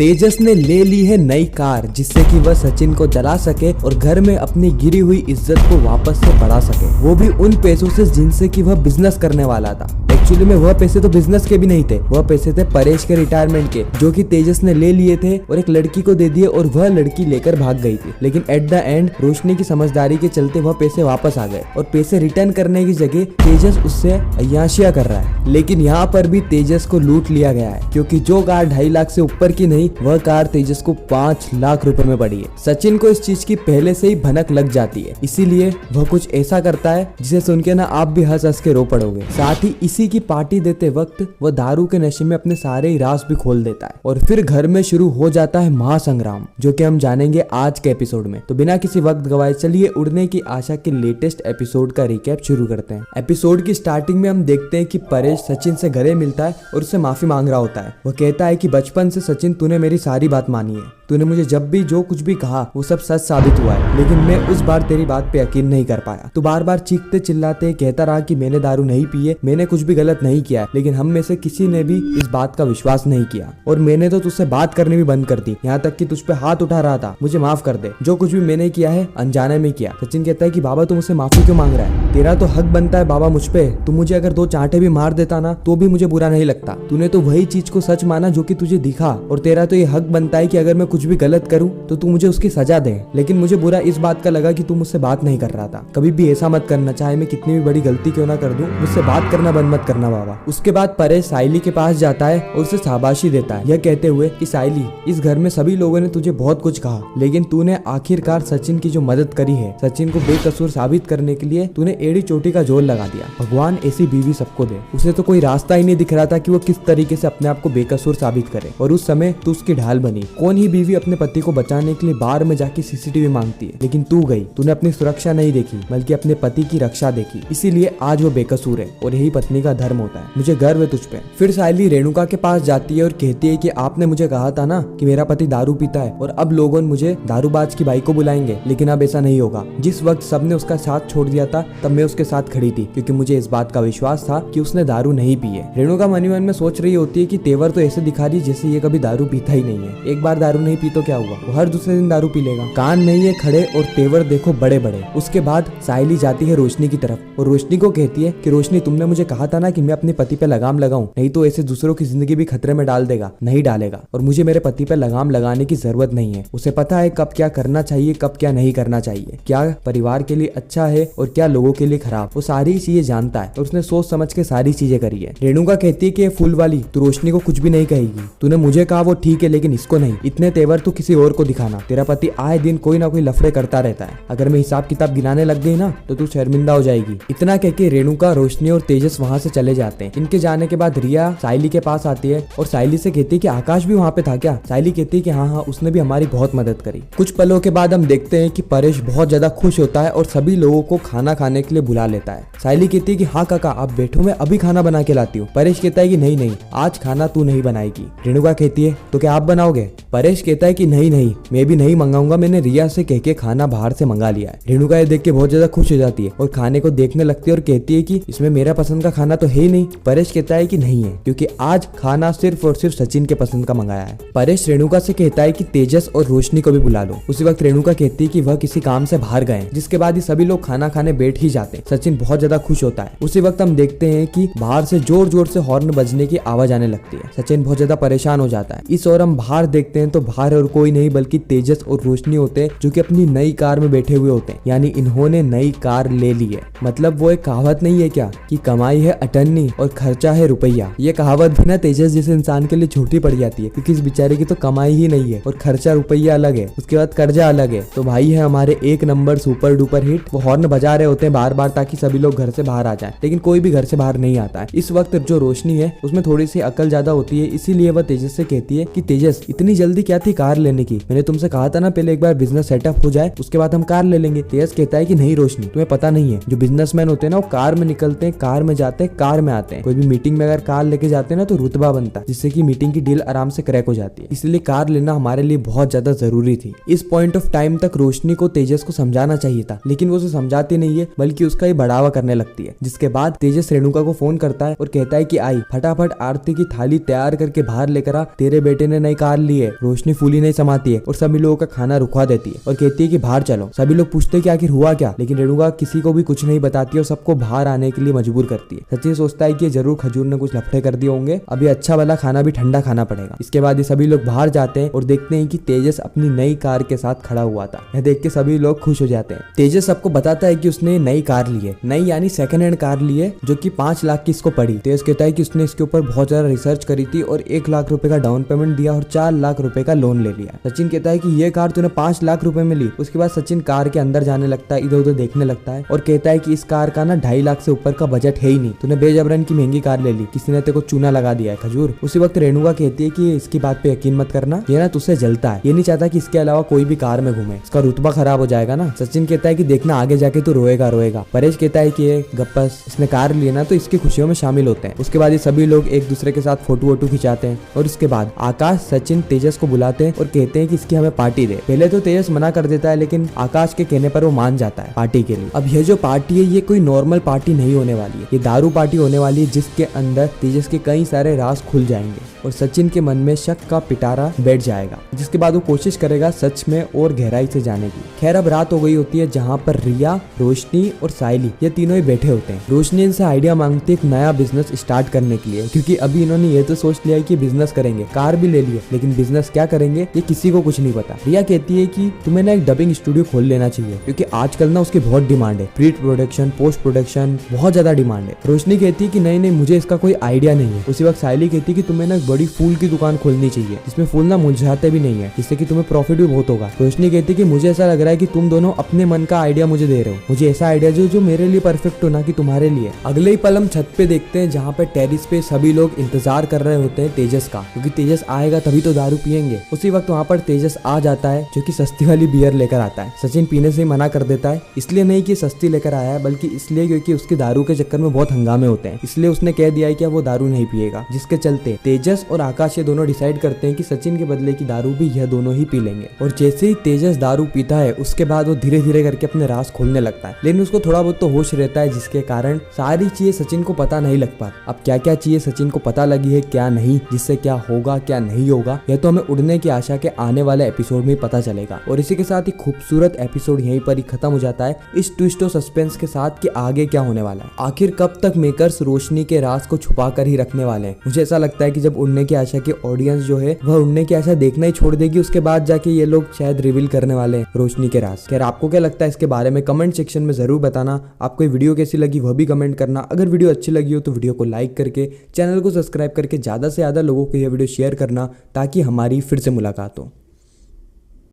तेजस ने ले ली है नई कार जिससे कि वह सचिन को जला सके और घर में अपनी गिरी हुई इज्जत को वापस से बढ़ा सके, वो भी उन पैसों से जिनसे कि वह बिजनेस करने वाला था। एक्चुअली में वह पैसे तो बिजनेस के भी नहीं थे, वह पैसे थे परेश के रिटायरमेंट के, जो कि तेजस ने ले लिए थे और एक लड़की को दे दिए और वह लड़की लेकर भाग गई थी। लेकिन एट द एंड रोशनी की समझदारी के चलते वह पैसे वापस आ गए और पैसे रिटर्न करने की जगह तेजस उससे अय्याशियां कर रहा है। लेकिन यहाँ पर भी तेजस को लूट लिया गया है, क्योंकि जो कार 2.5 लाख से ऊपर की नहीं, वह कार तेजस को 5 लाख रुपए में पड़ी है। सचिन को इस चीज की पहले से ही भनक लग जाती है, इसीलिए वह कुछ ऐसा करता है जिसे सुन के ना आप भी हंस हंस के रो पड़ोगे। साथ ही इसी की पार्टी देते वक्त वह दारू के नशे में अपने सारे ही राज भी खोल देता है और फिर घर में शुरू हो जाता है महासंग्राम, जो कि हम जानेंगे आज के एपिसोड में। तो बिना किसी वक्त गवाए चलिए उड़ने की आशा के लेटेस्ट एपिसोड का रिकैप शुरू करते हैं। एपिसोड की स्टार्टिंग में हम देखते हैं कि परेश सचिन से गले मिलता है और उससे माफी मांग रहा होता है। वह कहता है कि बचपन से सचिन तूने मेरी सारी बात मानी है, तूने मुझे जब भी जो कुछ भी कहा वो सब सच साबित हुआ है, लेकिन मैं उस बार तेरी बात पे यकीन नहीं कर पाया। तू बार बार चीखते चिल्लाते कहता रहा कि मैंने दारू नहीं पी है, मैंने कुछ भी गलत नहीं किया है, लेकिन हम में से किसी ने भी इस बात का विश्वास नहीं किया और मैंने तो तुझसे बात करनी भी बंद कर दी, यहाँ तक कि तुझ पे हाथ उठा रहा था। मुझे माफ कर दे, जो कुछ भी मैंने किया है अनजाने में किया। सचिन कहता है कि बाबा तू मुझसे माफी क्यों मांग रहा है, तेरा तो हक बनता है बाबा मुझ पे। तू मुझे अगर 2 चांटे भी मार देता ना तो भी मुझे बुरा नहीं लगता। तूने तो वही चीज को सच माना जो कि तुझे दिखा, और तेरा तो ये हक बनता है कि अगर मैं कुछ भी गलत करूं तो तू मुझे उसकी सजा दे। लेकिन मुझे बुरा इस बात का लगा कि तू मुझसे बात नहीं कर रहा था। कभी भी ऐसा मत करना, चाहे मैं कितनी भी बड़ी गलती क्यों ना कर दूं, मुझसे बात करना बंद मत करना बाबा। उसके बाद परेश साइली के पास जाता है और उसे शाबाशी देता है, यह कहते हुए कि साइली, इस घर में सभी लोगों ने तुझे बहुत कुछ कहा, लेकिन तूने आखिरकार सचिन की जो मदद करी है, सचिन को बेकसूर साबित करने के लिए तूने एड़ी चोटी का जोर लगा दिया। भगवान ऐसी बीवी सबको दे। उसे तो कोई रास्ता ही नहीं दिख रहा था कि वो किस तरीके से अपने आप को बेकसूर साबित करे, और उस समय तू उसकी ढाल बनी। कौन ही बीवी अपने पति को बचाने के लिए बार में जाके सीसीटीवी मांगती है, लेकिन तू गई। तूने अपनी सुरक्षा नहीं देखी बल्कि अपने पति की रक्षा देखी, इसीलिए आज वो बेकसूर है और यही पत्नी का धर्म होता है। मुझे गर्व है तुझ पे। फिर साइली रेणुका के पास जाती है और कहती है कि आपने मुझे कहा था ना कि मेरा पति दारू पीता है और अब लोगों मुझे दारूबाज की बाई को बुलाएंगे, लेकिन अब ऐसा नहीं होगा। जिस वक्त सबने उसका साथ छोड़ दिया था तब मैं उसके साथ खड़ी थी, क्योंकि मुझे इस बात का विश्वास था कि उसने दारू नहीं पी है। रेणुका मन ही मन में सोच रही होती है कि तेवर तो ऐसे दिखा रही जैसे ये कभी दारू पीता ही नहीं है। एक बार दारू नहीं पी तो क्या हुआ, वो हर दूसरे दिन दारू पी लेगा। कान नहीं है खड़े और तेवर देखो बड़े बड़े। उसके बाद साइली जाती है रोशनी की तरफ और रोशनी को कहती है कि रोशनी, तुमने मुझे कहा था ना कि मैं अपने पति पे लगाम लगाऊं, नहीं तो ऐसे दूसरों की जिंदगी भी खतरे में डाल देगा। नहीं डालेगा, और मुझे मेरे पति पे लगाम लगाने की जरूरत नहीं है। उसे पता है कब क्या करना चाहिए, कब क्या नहीं करना चाहिए, क्या परिवार के लिए अच्छा है और क्या लोगों के लिए खराब। वो सारी चीजें जानता है और उसने सोच समझ के सारी चीजें करी है। रेणुका कहती है कि फूल वाली, तू रोशनी को कुछ भी नहीं कहेगी। तूने मुझे कहा वो ठीक है, लेकिन इसको नहीं। इतने तेवर तू किसी और को दिखाना। तेरा पति आए दिन कोई ना कोई लफड़े करता रहता है। अगर मैं हिसाब किताब गिनाने लग गई ना तो तू शर्मिंदा हो जाएगी। इतना कह के रेणुका, रोशनी और तेजस वहाँ से चले जाते हैं। इनके जाने के बाद रिया साइली के पास आती है और साइली से कहती है कि आकाश भी वहाँ पे था क्या। साइली कहती है कि हाँ, उसने भी हमारी बहुत मदद करी। कुछ पलों के बाद हम देखते हैं कि परेश बहुत ज्यादा खुश होता है और सभी लोगों को खाना खाने के लिए बुला लेता है। साइली कहती है कि हाँ काका आप बैठो, मैं अभी खाना बना के लाती हूँ। परेश कहता है कि नहीं नहीं, आज खाना तू नहीं बनाएगी। रेणुका कहती है तो क्या आप बनाओगे। परेश कहता है कि नहीं नहीं, मैं भी नहीं मंगाऊंगा, मैंने रिया से कह के खाना बाहर से मंगा लिया है। रेणुका ये देख के बहुत ज्यादा खुश हो जाती है और खाने को देखने लगती है और कहती है कि इसमें मेरा पसंद का खाना तो है ही नहीं। परेश कहता है कि नहीं है, क्योंकि आज खाना सिर्फ और सिर्फ सचिन के पसंद का मंगाया है। परेश रेणुका से कहता है कि तेजस और रोशनी को भी बुला लो। उसी वक्त रेणुका कहती है कि वह किसी काम से बाहर गए, जिसके बाद ही सभी लोग खाना खाने बैठ ही जाते हैं। सचिन बहुत ज्यादा खुश होता है। उसी वक्त हम देखते हैं कि बाहर से जोर जोर से हॉर्न बजने की आवाज आने लगती है। सचिन बहुत ज्यादा परेशान हो जाता है। इस ओर हम बाहर देखते हैं तो बाहर और कोई नहीं बल्कि तेजस और रोशनी होते हैं, जो कि अपनी नई कार में बैठे हुए होते हैं। यानी इन्होंने नई कार ले ली है। मतलब वो एक कहावत नहीं है क्या कि कमाई है अटन्नी और खर्चा है रुपया। ये कहावत भी ना तेजस जैसे इंसान के लिए झूठी पड़ जाती है, क्योंकि इस बेचारे की तो कमाई ही नहीं है और खर्चा रुपया अलग है, उसके बाद कर्जा अलग है। तो भाई है हमारे 1 नंबर सुपर डुपर हिट, वो हॉर्न बजा रहे होते हैं बार बार ताकि सभी लोग घर से बाहर आ जाए, लेकिन कोई भी घर से बाहर नहीं आता है। इस वक्त जो रोशनी है उसमें थोड़ी सी अकल ज्यादा होती है, इसीलिए वह तेजस से कहती है कि तेजस इतनी जल्दी क्या थी कार लेने की, मैंने तुमसे कहा था ना पहले एक बार बिजनेस सेटअप हो जाए उसके बाद हम कार ले लेंगे। तेजस कहता है कि नहीं रोशनी, तुम्हें पता नहीं है, जो बिजनेसमैन होते हैं ना वो कार में निकलते हैं, कार में जाते हैं, कार में आते हैं। कोई भी मीटिंग में अगर कार लेके जाते हैं ना तो रुतबा बनता है, जिससे कि मीटिंग की डील आराम से क्रैक हो जाती है। इसलिए कार लेना हमारे लिए बहुत ज्यादा जरूरी थी। इस पॉइंट ऑफ टाइम तक रोशनी को तेजस को समझाना चाहिए था, लेकिन वो उसे समझाती नहीं है बल्कि उसका ही बढ़ावा करने लगती है। जिसके बाद तेजस रेणुका को फोन करता है और कहता है कि आई फटाफट आरती की थाली तैयार करके बाहर लेकर आ, तेरे बेटे ने नई कार ली है। रोशनी फूली नहीं समाती है और सभी लोगों का खाना रुकवा देती है और कहती है कि बाहर चलो। सभी लोग पूछते हैं कि आखिर हुआ क्या, लेकिन रेणुका किसी को भी कुछ नहीं बताती और सबको बाहर आने के लिए मजबूर करती है। सचिन सोचता है कि जरूर खजूर ने कुछ लफड़े कर दिए होंगे, अभी अच्छा वाला खाना भी ठंडा खाना पड़ेगा। इसके बाद ये सभी लोग बाहर जाते हैं और देखते हैं कि तेजस अपनी नई कार के साथ खड़ा हुआ था। यह देख के सभी लोग खुश हो जाते हैं। तेजस सबको बताता है कि उसने नई कार ली है, नई यानी सेकंड हैंड कार ली है, जो कि 5 लाख की इसको पड़ी। तेजस कहता है कि उसने इसके ऊपर बहुत ज्यादा रिसर्च करी थी और 1 लाख रुपए का डाउन पेमेंट दिया और 4 लाख रुपए का लोन ले लिया। सचिन कहता है कि ये कार तूने 5 लाख रुपए में ली। उसके बाद सचिन कार के अंदर जाने लगता है, इधर उधर देखने लगता है और कहता है कि इस कार का ना 2.5 लाख से ऊपर का बजट है ही नहीं, तूने बेजबरन की महंगी कार ले ली, किसी ने तेरे को चूना लगा दिया है खजूर। उसी वक्त रेणुका कहती है कि इसकी बात पे यकीन मत करना, ये ना तुझसे जलता है, ये नहीं चाहता कि इसके अलावा कोई भी कार में घूमे, इसका रुतबा खराब हो जाएगा ना। सचिन कहता है कि देखना आगे जाके तू रोएगा रोएगा। परेश कहता है कि ये गप्पस, इसने कार ली ना तो इसकी खुशियों में शामिल होते हैं। उसके बाद ये सभी लोग एक दूसरे के साथ फोटो वोटो खिंचाते हैं और इसके बाद आकाश सचिन तेजस को बुलाते हैं और कहते हैं कि इसकी हमें पार्टी दे। पहले तो तेजस मना कर देता है, लेकिन आकाश के कहने पर वो मान जाता है पार्टी के लिए। अब ये जो पार्टी है ये कोई नॉर्मल पार्टी नहीं होने वाली है, ये दारू पार्टी होने वाली है, जिसके अंदर तेजस के कई सारे राज खुल जाएंगे और सचिन के मन में शक का पिटारा बैठ जाएगा, जिसके बाद वो कोशिश करेगा सच में और गहराई से जाने की। खैर अब रात हो गई होती है, जहाँ पर रिया, रोशनी और साइली ये तीनों ही बैठे होते हैं। रोशनी इनसे आइडिया मांगती है एक नया बिजनेस स्टार्ट करने के लिए, क्योंकि अभी इन्होंने ये तो सोच लिया है कि बिजनेस करेंगे, कार भी ले लिए, लेकिन बिजनेस क्या करेंगे ये किसी को कुछ नहीं पता। रिया कहती है कि तुम्हें ना एक डबिंग स्टूडियो खोल लेना चाहिए, क्योंकि आजकल ना उसकी बहुत डिमांड है, प्री प्रोडक्शन, पोस्ट प्रोडक्शन बहुत ज्यादा डिमांड है। रोशनी कहती है कि नहीं नहीं, मुझे इसका कोई आइडिया नहीं है। उसी वक्त साइली कहती है कि तुम्हें ना एक बड़ी फूल की दुकान खोलनी चाहिए, जिसमें फूल ना मुरझाते भी नहीं है, जिससे कि तुम्हें प्रॉफिट भी बहुत होगा। रोशनी कहती है कि मुझे ऐसा लग रहा है कि तुम दोनों अपने मन का आइडिया मुझे दे रहे हो, मुझे ऐसा आइडिया जो मेरे लिए परफेक्ट हो, ना कि तुम्हारे लिए। अगले ही पल हम छत पे देखते हैं, जहाँ पे टेरिस पे सभी लोग इंतजार कर रहे होते हैं तेजस का, क्योंकि तेजस आएगा तभी तो दारू पियेंगे। उसी वक्त वहाँ पर तेजस आ जाता है, जो कि सस्ती वाली बियर लेकर आता है। सचिन पीने से ही मना कर देता है, इसलिए नहीं कि सस्ती लेकर आया है, बल्कि इसलिए क्योंकि उसकी दारू के चक्कर में बहुत हंगामे होते हैं, इसलिए उसने कह दिया है कि वो दारू नहीं पिएगा। जिसके चलते तेजस और आकाश ये दोनों डिसाइड करते हैं कि सचिन के बदले की दारू भी यह दोनों ही पी लेंगे। और जैसे ही तेजस दारू पीता है, उसके बाद वो धीरे धीरे करके अपने राज खोलने लगता है, लेकिन उसको थोड़ा बहुत तो होश रहता है, जिसके कारण सारी चीजें सचिन को पता नहीं लग पाती। अब क्या क्या चीजें सचिन को पता लगी है, क्या नहीं, जिससे क्या होगा क्या नहीं होगा, यह तो हमें उड़ने की आशा के आने वाले एपिसोड में पता चलेगा। और इसी के साथ ही खूबसूरत एपिसोड यहीं पर ही खत्म हो जाता है, इस ट्विस्ट और सस्पेंस के साथ कि आगे क्या होने वाला है। आखिर कब तक मेकर्स रोशनी के राज को छुपा कर ही रखने वाले हैं। मुझे ऐसा लगता है कि जब उड़ने की आशा की ऑडियंस जो है वह उड़ने की आशा देखना ही छोड़ देगी, उसके बाद जाके ये लोग शायद रिवील करने वाले हैं रोशनी के राज। खैर आपको क्या लगता है इसके बारे में कमेंट सेक्शन में जरूर बताना। आपको ये वीडियो कैसी लगी वह भी कमेंट करना। अगर वीडियो अच्छी लगी हो तो वीडियो को लाइक करके चैनल को सब्सक्राइब करके ज्यादा से ज्यादा लोगों को यह वीडियो शेयर करना, ताकि हमारी फिर से मुलाकात हो।